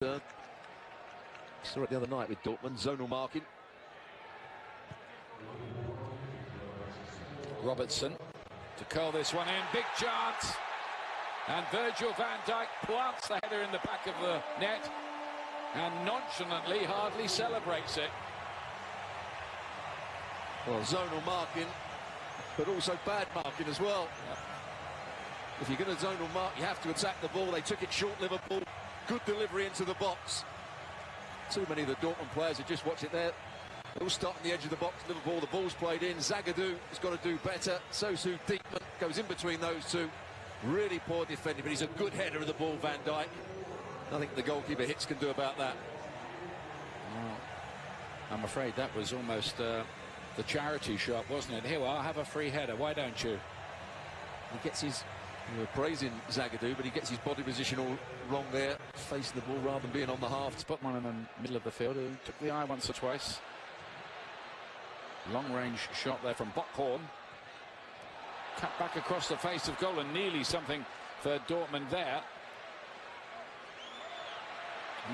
Saw it the other night with Dortmund, zonal marking. Robertson to curl this one in, big chance, and Virgil van Dijk plants the header in the back of the net and nonchalantly hardly celebrates it. Well, zonal marking, but also bad marking as well. If you're going to zonal mark, you have to attack the ball. They took it short, Liverpool. Good delivery into the box. Too many of the Dortmund players have just watched it there. They all start on the edge of the box. Liverpool, the ball's played in. Zagadou has got to do better. So-so Diekman goes in between those two. Really poor defending, but he's a good header of the ball, Van Dijk. Nothing the goalkeeper hits can do about that. Well, I'm afraid that was almost the charity shot, wasn't it? Here, I'll have a free header. Why don't you? He gets his... We're praising Zagadou, but he gets his body position all wrong there, facing the ball rather than being on the half. To put one in the middle of the field, who took the eye once or twice. Long-range shot there from Bockhorn. Cut back across the face of goal, and nearly something for Dortmund there.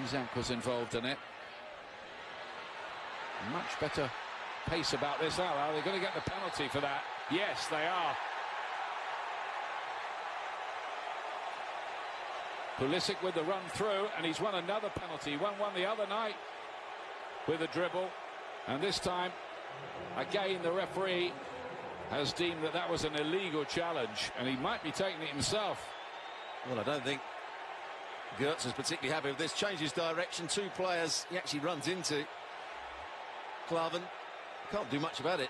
Isak was involved in it. Much better pace about this. Are they going to get the penalty for that? Yes, they are. Pulisic with the run through, and he's won another penalty. He won one the other night with a dribble, and this time, again, the referee has deemed that that was an illegal challenge, and he might be taking it himself. Well, I don't think Gertz is particularly happy with this. Changes direction, two players he actually runs into. Klavan can't do much about it.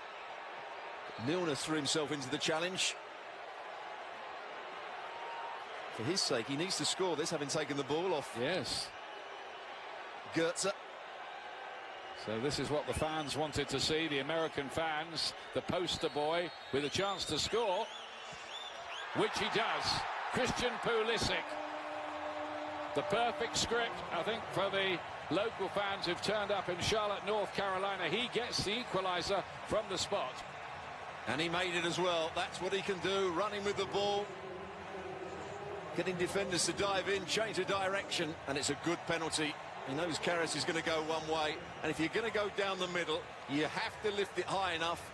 Milner threw himself into the challenge. For his sake, he needs to score this, having taken the ball off. Yes. Gertz. So this is what the fans wanted to see, the American fans, the poster boy with a chance to score, which he does. Christian Pulisic. The perfect script, I think, for the local fans who've turned up in Charlotte, North Carolina. He gets the equaliser from the spot. And he made it as well. That's what he can do, running with the ball. Getting defenders to dive in, change of direction, and it's a good penalty. He knows Karras is going to go one way, and if you're going to go down the middle, you have to lift it high enough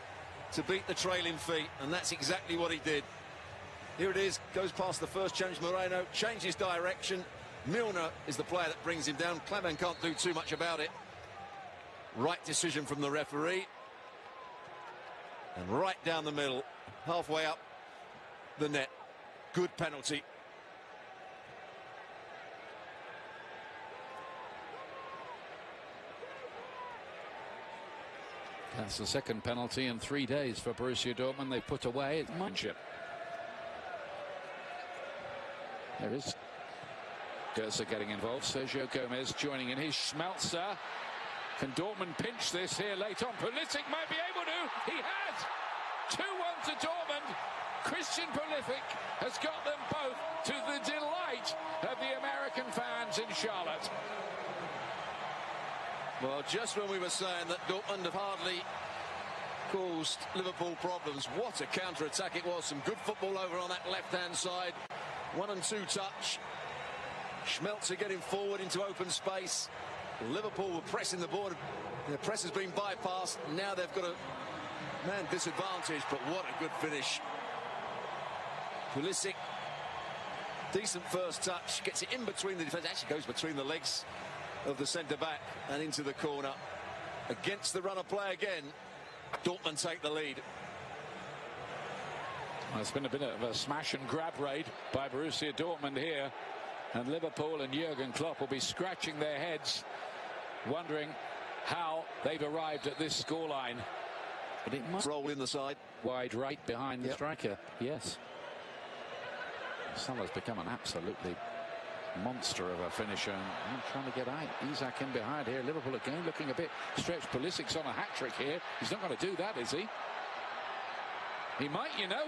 to beat the trailing feet, and that's exactly what he did. Here it is, goes past the first challenge, Moreno, changes direction. Milner is the player that brings him down. Klavan can't do too much about it. Right decision from the referee. And right down the middle, halfway up the net. Good penalty. That's the second penalty in 3 days for Borussia Dortmund. They put away its mindship. There is Gertz getting involved. Sergio Gomez joining in. His Schmelzer. Can Dortmund pinch this here late on? Pulisic might be able to. He has. 2-1 to Dortmund. Christian Pulisic has got them both, to the delight of the American fans in Charlotte. Well, just when we were saying that Dortmund have hardly caused Liverpool problems, what a counter-attack it was. Some good football over on that left-hand side. 1 and 2 touch. Schmelzer getting forward into open space. Liverpool were pressing the board. Their press has been bypassed. Now they've got a man disadvantage, but what a good finish. Pulisic, decent first touch, gets it in between the defence, actually goes between the legs of the centre-back and into the corner. Against the runner play again, Dortmund take the lead. Well, it's been a bit of a smash and grab raid by Borussia Dortmund here, and Liverpool and Jurgen Klopp will be scratching their heads, wondering how they've arrived at this scoreline. But it must roll in the side. Wide right behind the striker. Yes. Salah's become an absolutely monster of a finisher, and trying to get Isak in behind here. Liverpool again looking a bit stretched. Pulisic's on a hat-trick here. He's not going to do that, is he? He might, you know.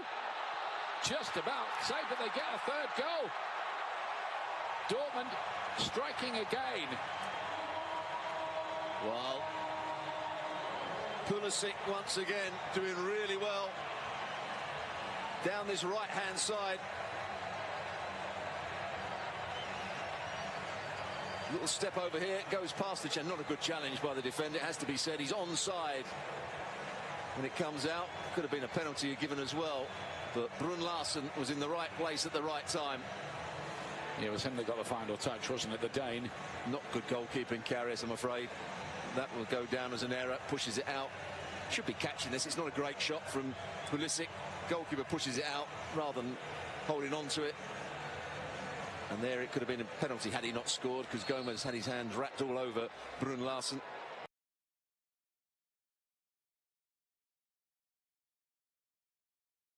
Just about. Say, but they get a third goal. Dortmund striking again. Well, Pulisic once again doing really well down this right-hand side. Little step over here, goes past the challenge. Not a good challenge by the defender, it has to be said. He's onside when it comes out. Could have been a penalty given as well, but Brun Larsen was in the right place at the right time. Yeah, it was him that got the final touch, wasn't it, the Dane? Not good goalkeeping, Karius, I'm afraid. That will go down as an error, pushes it out. Should be catching this. It's not a great shot from Pulisic. Goalkeeper pushes it out rather than holding on to it. And there it could have been a penalty had he not scored, because Gomez had his hands wrapped all over Brun Larsen.